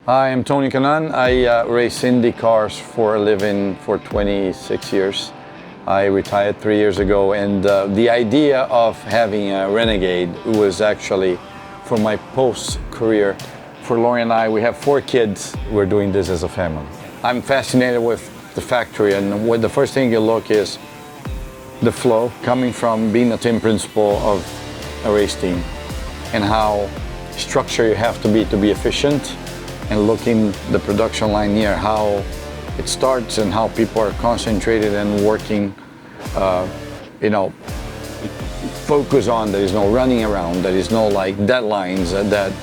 Hi, I'm Tony Kanaan. I race Indy cars for a living for 26 years. I retired 3 years ago, and the idea of having a Renegade was actually for my post-career. For Lori and I, we have 4 kids. We're doing this as a family. I'm fascinated with the factory, and what the first thing you look is the flow coming from being a team principal of a race team and how structured you have to be efficient, and looking the production line here, how it starts and how people are concentrated and working, focus on. There is no running around. There is no like deadlines that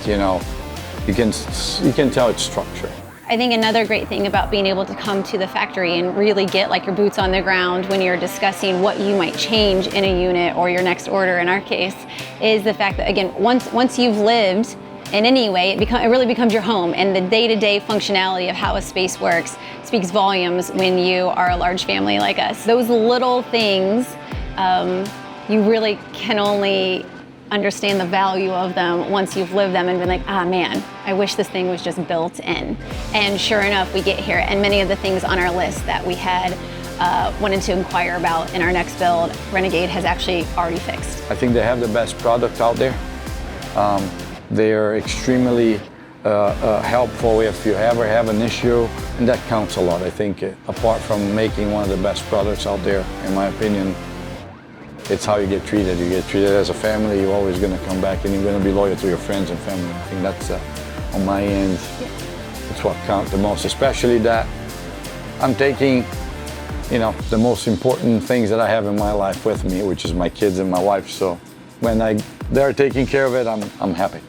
you can tell it's structured. I think another great thing about being able to come to the factory and really get like your boots on the ground when you're discussing what you might change in a unit or your next order in our case is the fact that, again, once you've lived in any way, it really becomes your home, and the day-to-day functionality of how a space works speaks volumes when you are a large family like us. Those little things, you really can only understand the value of them once you've lived them and been like, man, I wish this thing was just built in. And sure enough, we get here, and many of the things on our list that we had wanted to inquire about in our next build, Renegade has actually already fixed. I think they have the best product out there. They are extremely helpful if you ever have an issue, and that counts a lot. I think apart from making one of the best products out there, in my opinion, it's how you get treated. You get treated as a family, you're always going to come back and you're going to be loyal to your friends and family. I think that's, on my end, it's what counts the most, especially that I'm taking, the most important things that I have in my life with me, which is my kids and my wife. So when they're taking care of it, I'm happy.